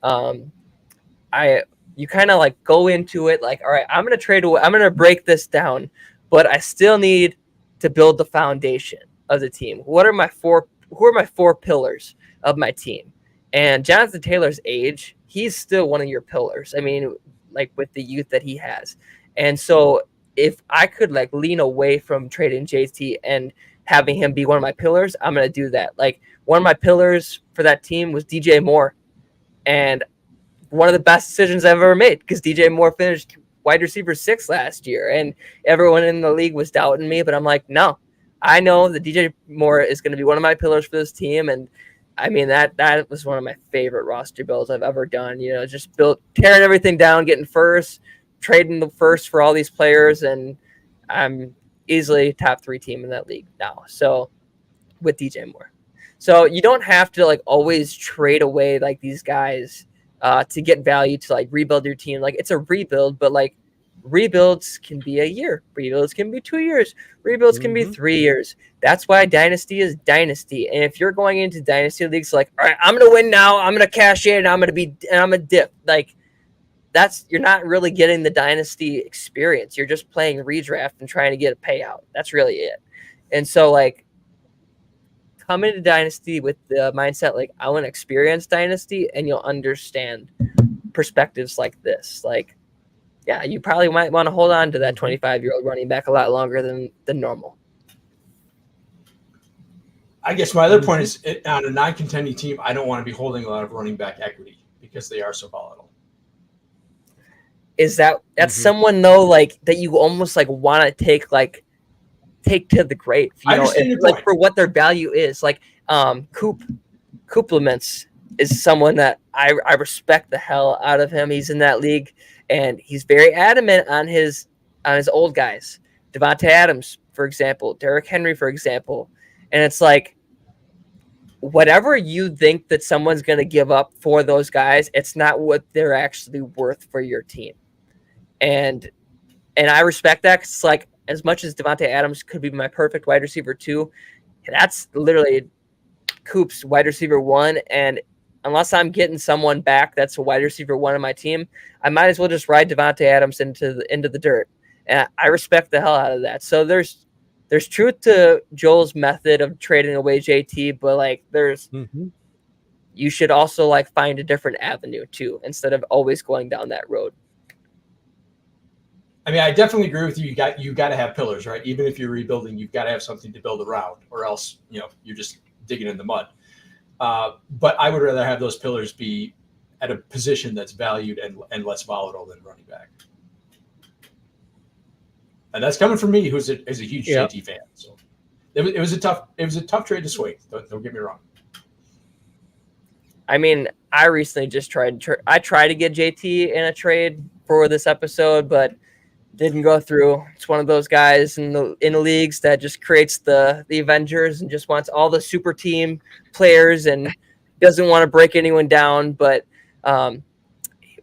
you kind of like go into it like, all right, I'm going to trade away, I'm going to break this down, but I still need to build the foundation of the team. Who are my four pillars of my team? And Jonathan Taylor's age, he's still one of your pillars. I mean, like with the youth that he has. And so if I could like lean away from trading JT and having him be one of my pillars, I'm going to do that. Like one of my pillars for that team was DJ Moore. And one of the best decisions I've ever made, because DJ Moore finished wide receiver 6 last year. And everyone in the league was doubting me, but I'm like, no, I know that DJ Moore is going to be one of my pillars for this team. And I mean, that was one of my favorite roster builds I've ever done. Just tearing everything down, getting first, trading the first for all these players, and I'm easily top 3 team in that league now. So with DJ Moore, so you don't have to like always trade away like these guys to get value to like rebuild your team. Like it's a rebuild, but like rebuilds can be a year, rebuilds can be 2 years, rebuilds can be 3 years. That's why Dynasty is Dynasty. And if you're going into Dynasty leagues like, all right, I'm gonna win now, I'm gonna cash in, I'm gonna dip, like you're not really getting the Dynasty experience. You're just playing redraft and trying to get a payout. That's really it. And so like come into Dynasty with the mindset like I want to experience Dynasty, and you'll understand perspectives like this. Like, yeah, you probably might want to hold on to that 25-year-old running back a lot longer than normal. I guess my other point is, on a non-contending team, I don't want to be holding a lot of running back equity because they are so volatile. Is that's someone though, like that you almost like want to take to the grave, like for what their value is. Like Couplements is someone that I respect the hell out of him. He's in that league. And he's very adamant on his old guys, Devontae Adams, for example, Derrick Henry, for example. And it's like, whatever you think that someone's going to give up for those guys, it's not what they're actually worth for your team. And I respect that, 'cause it's like, as much as Devontae Adams could be my perfect wide receiver 2, that's literally Coop's wide receiver 1. And unless I'm getting someone back that's a wide receiver 1 on my team, I might as well just ride Devontae Adams into the dirt. And I respect the hell out of that. So there's truth to Joel's method of trading away JT, but like you should also like find a different avenue too, instead of always going down that road. I mean, I definitely agree with you. You got to have pillars, right? Even if you're rebuilding, you've got to have something to build around, or else you're just digging in the mud. But I would rather have those pillars be at a position that's valued and less volatile than running back. And that's coming from me, who's a huge JT fan. So it was a tough trade to swing. Don't get me wrong. I mean, I recently just tried to get JT in a trade for this episode, but didn't go through. It's one of those guys in the leagues that just creates the Avengers and just wants all the super team players and doesn't want to break anyone down. But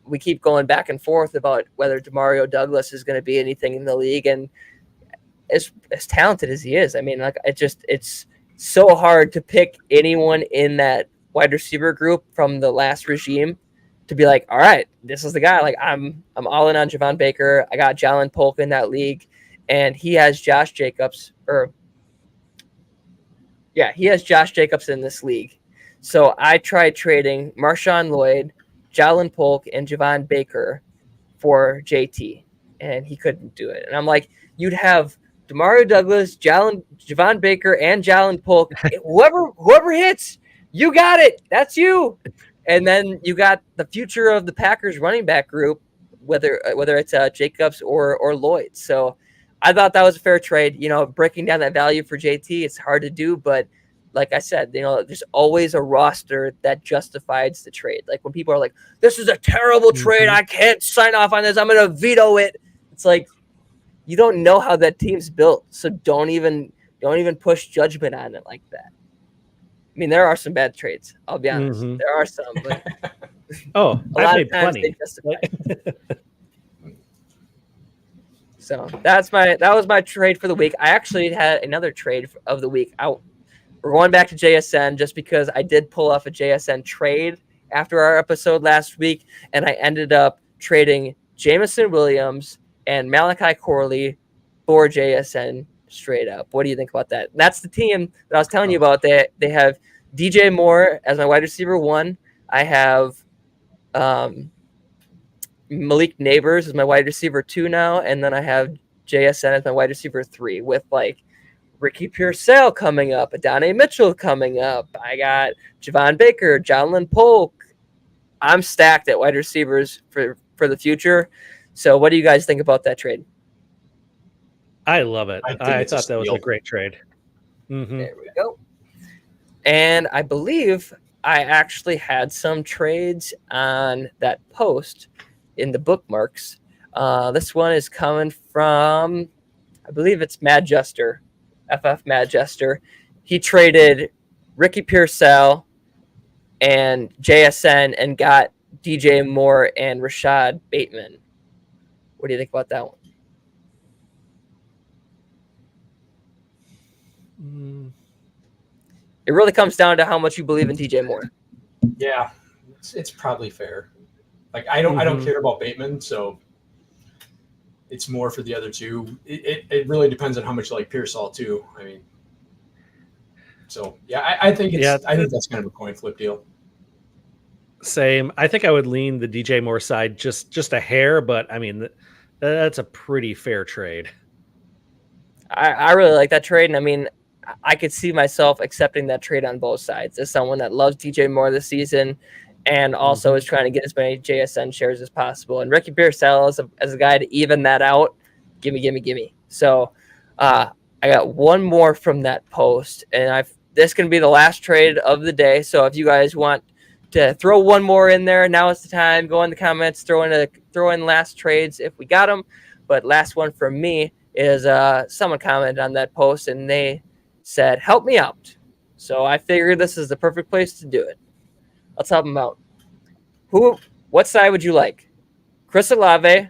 we keep going back and forth about whether Demario Douglas is going to be anything in the league. And as talented as he is, I mean, like it's so hard to pick anyone in that wide receiver group from the last regime to be like, all right, this is the guy. Like I'm all in on Javon Baker. I got Jalen Polk in that league, and he has Josh Jacobs he has Josh Jacobs in this league. So I tried trading Marshawn Lloyd, Jalen Polk, and Javon Baker for JT, and he couldn't do it. And I'm like, you'd have Demario Douglas, Javon Baker, and Jalen Polk. Whoever hits, you got it. That's you. And then you got the future of the Packers running back group, whether it's Jacobs or Lloyd. So I thought that was a fair trade. Breaking down that value for JT, it's hard to do, but like I said, there's always a roster that justifies the trade. Like when people are like, this is a terrible trade, I can't sign off on this, I'm going to veto it. It's like, you don't know how that team's built. So don't even push judgment on it like that. I mean, there are some bad trades. I'll be honest. There are some, but I've made plenty. So that was my trade for the week. I actually had another trade of the week. We're going back to JSN just because I did pull off a JSN trade after our episode last week, and I ended up trading Jameson Williams and Malachi Corley for JSN straight up. What do you think about that? That's the team that I was telling you about. They have DJ Moore as my wide receiver 1. I have Malik Neighbors as my wide receiver 2 now, and then I have JSN as my wide receiver 3 with like Ricky Pearsall coming up, Adonai Mitchell coming up. I got Javon Baker, Jalen Polk. I'm stacked at wide receivers for the future. So what do you guys think about that trade? I love it. I thought that was a great trade. There we go. And I believe I actually had some trades on that post in the bookmarks. This one is coming from, I believe it's Mad Jester, FF Mad Jester. He traded Ricky Pearsall and JSN and got DJ Moore and Rashad Bateman. What do you think about that one? It really comes down to how much you believe in DJ Moore. Yeah, it's probably fair. Like I don't care about Bateman, so it's more for the other two. It really depends on how much you like Pearsall too. I mean, so yeah, I think that's kind of a coin flip deal. Same. I think I would lean the DJ Moore side just a hair, but I mean that's a pretty fair trade. I really like that trade, and I mean, I could see myself accepting that trade on both sides as someone that loves DJ Moore this season and also is trying to get as many JSN shares as possible. And Ricky Pearsall as a guy to even that out, gimme. So I got one more from that post, and this can be the last trade of the day. So if you guys want to throw one more in there, now is the time. Go in the comments, throw in last trades if we got them. But last one from me is someone commented on that post, and they said, help me out. So I figured this is the perfect place to do it. Let's help them out. What side would you like? Chris Olave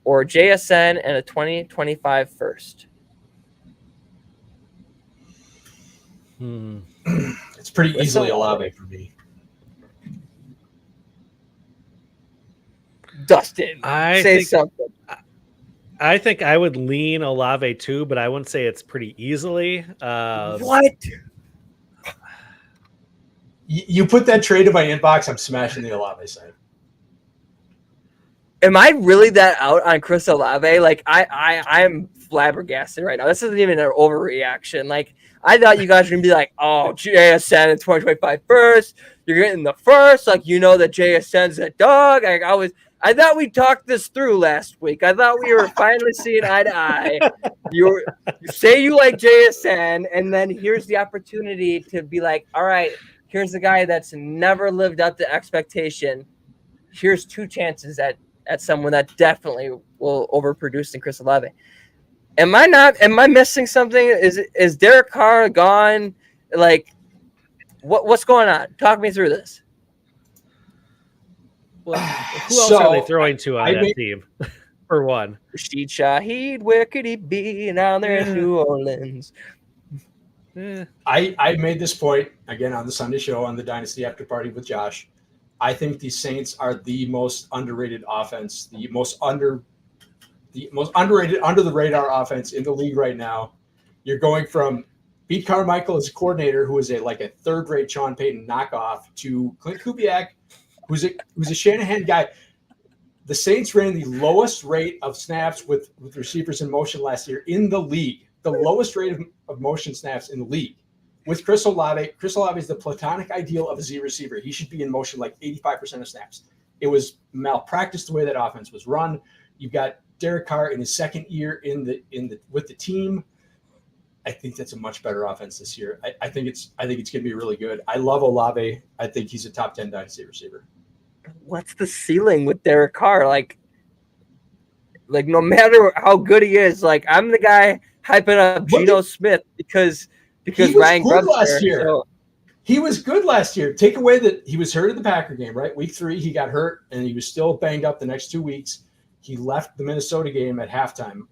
or JSN and a 2025 first? It's pretty easily Olave for me. Dustin, say something. I think I would lean Olave too, but I wouldn't say it's pretty easily. What? You put that trade in my inbox, I'm smashing the Olave side. Am I really that out on Chris Olave? Like I'm flabbergasted right now. This isn't even an overreaction. Like I thought you guys were gonna be like, oh, JSN in 2025 first. You're getting the first. Like that JSN's a dog. I thought we talked this through last week. I thought we were finally seeing eye to eye. You say you like JSN, and then here's the opportunity to be like, all right, here's the guy that's never lived up to expectation. Here's 2 chances at someone that definitely will overproduce in Chris Olave. Am I missing something? Is Derek Carr gone? Like, what's going on? Talk me through this. Well, who else are they throwing to on that team? For one, Rashid Shaheed, where could he be down there in New Orleans? I made this point again on the Sunday show on the Dynasty After Party with Josh. I think the Saints are the most underrated offense, the most underrated, under the radar offense in the league right now. You're going from Pete Carmichael as a coordinator, who is a third-rate Sean Payton knockoff, to Clint Kubiak, who's a Shanahan guy. The Saints ran the lowest rate of snaps with receivers in motion last year in the league, the lowest rate of motion snaps in the league. With Chris Olave is the platonic ideal of a Z receiver. He should be in motion like 85% of snaps. It was malpractice the way that offense was run. You've got Derek Carr in his second year with the team. I think that's a much better offense this year. I think it's going to be really good. I love Olave. I think he's a top 10 dynasty receiver. What's the ceiling with Derek Carr? Like no matter how good he is, like I'm the guy hyping up Geno Smith because Ryan Grubb's last there, year. so. He was good last year. Take away that he was hurt in the Packer game, right? Week 3, he got hurt, and he was still banged up the next 2 weeks. He left the Minnesota game at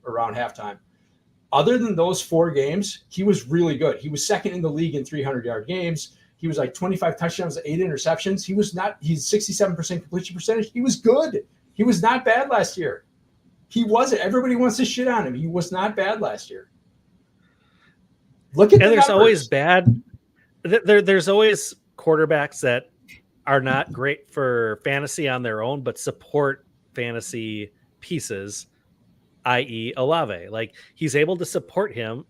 around halftime. Other than those 4 games, he was really good. He was second in the league in 300-yard games. He was like 25 touchdowns, 8 interceptions. He's 67% completion percentage. He was good. He was not bad last year. He wasn't. Everybody wants to shit on him. He was not bad last year. Look at there's always bad. There's always quarterbacks that are not great for fantasy on their own, but support fantasy pieces, i.e. Olave. Like he's able to support him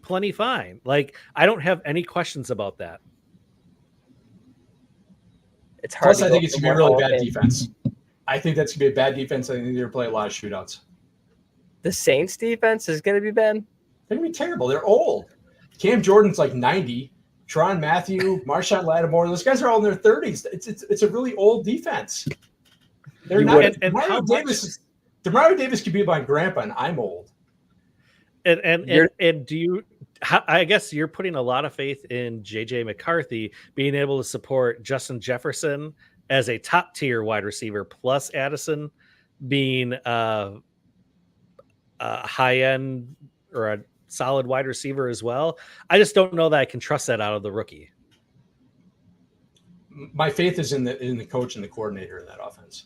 plenty fine. Like I don't have any questions about that. It's hard. Plus, I think it's going to be a really bad defense. I think that's going to be a bad defense. I think they're going to play a lot of shootouts. The Saints defense is going to be bad. They're going to be terrible. They're old. Cam Jordan's like 90. Tron Matthew, Marshawn Lattimore, those guys are all in their 30s. It's a really old defense. They're not. Demario Davis could be my grandpa, and I'm old. And do you? I guess you're putting a lot of faith in JJ McCarthy being able to support Justin Jefferson as a top tier wide receiver, plus Addison being a high end or a solid wide receiver as well. I just don't know that I can trust that out of the rookie. My faith is in the coach and the coordinator in that offense.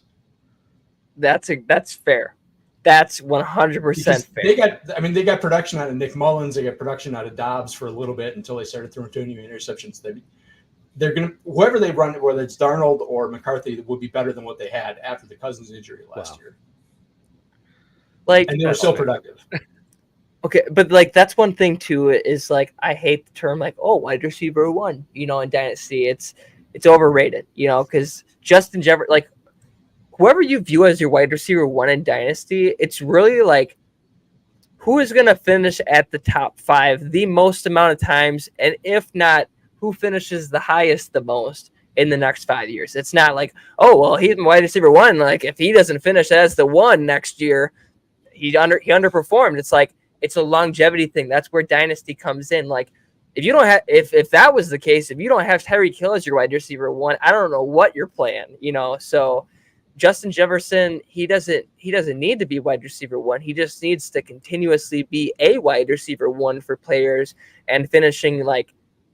That's fair. That's 100% fair. They got production out of Nick Mullins. They got production out of Dobbs for a little bit until they started throwing too many interceptions. They're going to, whoever they run, whether it's Darnold or McCarthy, will be better than what they had after the Cousins injury last year. And they were still productive. Okay, but that's one thing too, is I hate the term wide receiver 1, in Dynasty. It's overrated, because Justin Jefferson, whoever you view as your wide receiver 1 in Dynasty, it's really who is going to finish at the top 5 the most amount of times, and if not, who finishes the highest the most in the next 5 years. It's not he's wide receiver 1. If he doesn't finish as the 1 next year, he underperformed. It's a longevity thing. That's where Dynasty comes in. If you don't have, if that was the case, if you don't have Tyreek Hill as your wide receiver 1, I don't know what you're playing, So Justin Jefferson, he doesn't need to be wide receiver 1. He just needs to continuously be a wide receiver 1 for players and finishing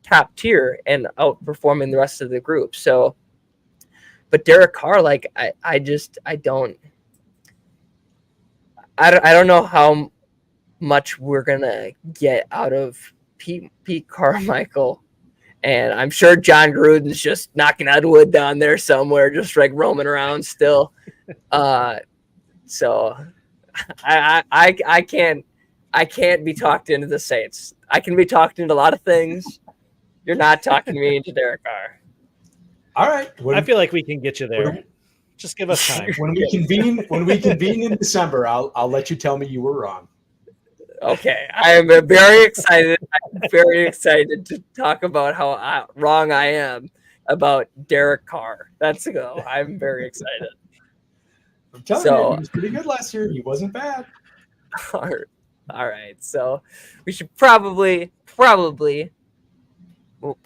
top tier and outperforming the rest of the group. So, but Derek Carr, I don't know how much we're gonna get out of Pete Carmichael, and I'm sure John Gruden's just knocking out wood down there somewhere, just roaming around still. So I can't be talked into the Saints. I can be talked into a lot of things. You're not talking me into Derek Carr. All right, I feel like we can get you there. Just give us time. When we convene in December, I'll let you tell me you were wrong. Okay, I am very excited. I'm very excited to talk about how wrong I am about Derek Carr. Let's go. I'm very excited. I'm telling you, he was pretty good last year. He wasn't bad. All right. So we should probably, well,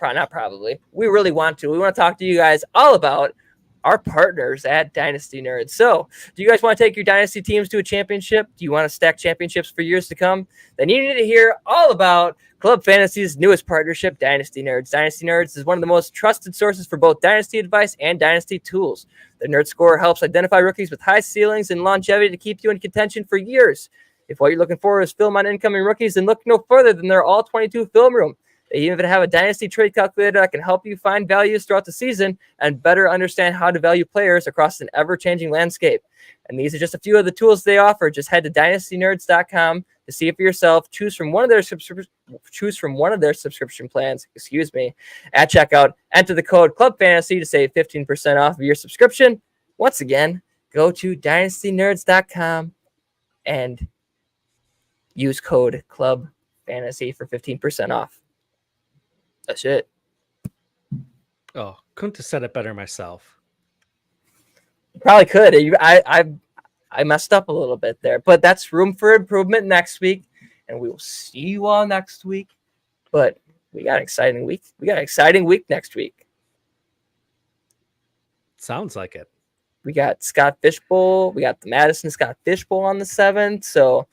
not probably. We really want to. We want to talk to you guys all about our partners at Dynasty Nerds. So, do you guys want to take your Dynasty teams to a championship? Do you want to stack championships for years to come? Then you need to hear all about Club Fantasy's newest partnership, Dynasty Nerds. Dynasty Nerds is one of the most trusted sources for both Dynasty advice and Dynasty tools. The Nerd Score helps identify rookies with high ceilings and longevity to keep you in contention for years. If what you're looking for is film on incoming rookies, then look no further than their all-22 film room. They even have a Dynasty trade calculator that can help you find values throughout the season and better understand how to value players across an ever-changing landscape. And these are just a few of the tools they offer. Just head to dynastynerds.com to see it for yourself. Choose from one of their subscription plans, at checkout. Enter the code CLUBFANTASY to save 15% off of your subscription. Once again, go to dynastynerds.com and use code CLUBFANTASY for 15% off. That's it. Oh, couldn't have said it better myself. Probably could. I messed up a little bit there, but that's room for improvement next week, and we will see you all next week. But we got an exciting week. We got an exciting week next week. Sounds like it. We got Scott Fishbowl. We got the Madison Scott Fishbowl on the 7th. So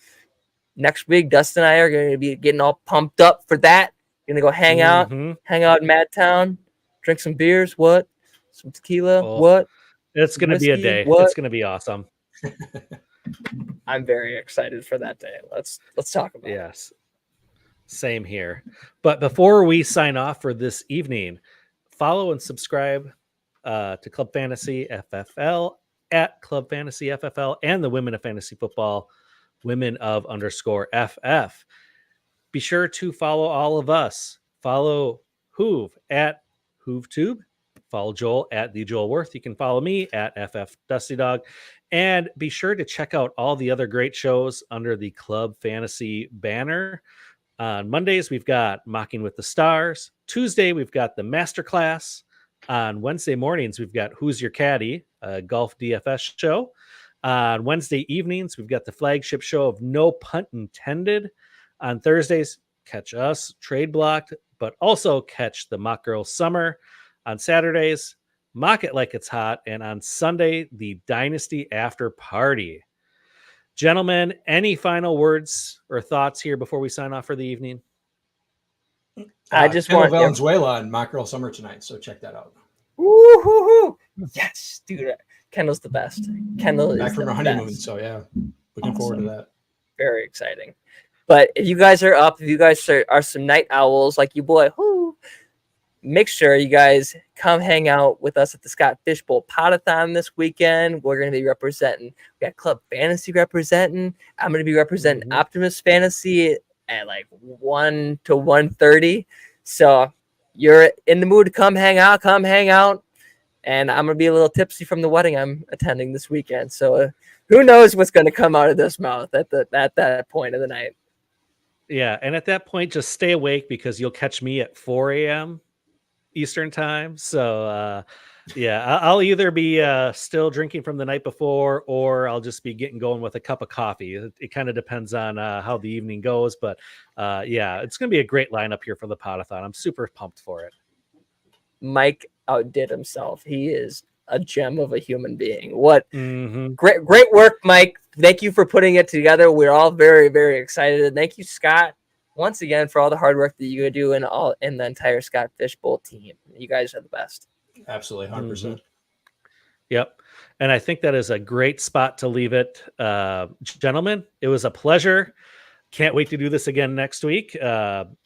next week, Dustin and I are going to be getting all pumped up for that. Gonna go hang out in Madtown, drink some beers. What? Some tequila. Oh, what? It's gonna be a day. What? It's gonna be awesome. I'm very excited for that day. Let's talk about it. Yes. Same here. But before we sign off for this evening, follow and subscribe to Club Fantasy FFL at Club Fantasy FFL and the Women of Fantasy Football, Women of _FF. Be sure to follow all of us. Follow Hoov at HoovTube. Follow Joel at the Joel Wirth. You can follow me at FF Dusty Dog. And be sure to check out all the other great shows under the Club Fantasy banner. On Mondays, we've got Mocking with the Stars. Tuesday, we've got the Masterclass. On Wednesday mornings, we've got Who's Your Caddy, a golf DFS show. On Wednesday evenings, we've got the flagship show of No Punt Intended. On Thursdays, catch us, TradeBlocked, but also catch the Mock Girl Summer. On Saturdays, Mock It Like It's Hot. And on Sunday, the Dynasty After Party. Gentlemen, any final words or thoughts here before we sign off for the evening? I just Kendall want Valenzuela and Mock Girl Summer tonight, so check that out. Woo-hoo-hoo. Yes, dude. Kendall's the best. Kendall Back is from the her honeymoon, best. so yeah, looking forward to that. Very exciting. But if you guys are up, if you guys are some night owls like you boy, make sure you guys come hang out with us at the Scott Fishbowl Potathon this weekend. We're going to be representing. We got Club Fantasy representing. I'm going to be representing Optimus Fantasy at like 1 to 1:30. So you're in the mood to come hang out. And I'm going to be a little tipsy from the wedding I'm attending this weekend. So who knows what's going to come out of this mouth at that point of the night. Yeah, and at that point, just stay awake because you'll catch me at 4 a.m. Eastern time. So, I'll either be still drinking from the night before, or I'll just be getting going with a cup of coffee. It kind of depends on how the evening goes. But, it's going to be a great lineup here for the Potathon. I'm super pumped for it. Mike outdid himself. He is a gem of a human being. What great work, Mike. Thank you for putting it together. We're all very, very excited. And thank you, Scott, once again for all the hard work that you do in the entire Scott Fishbowl team. You guys are the best. Absolutely, 100%. Yep. And I think that is a great spot to leave it. Gentlemen, it was a pleasure. Can't wait to do this again next week. And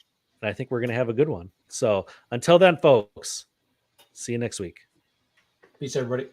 I think we're going to have a good one. So until then, folks, see you next week. Peace, everybody.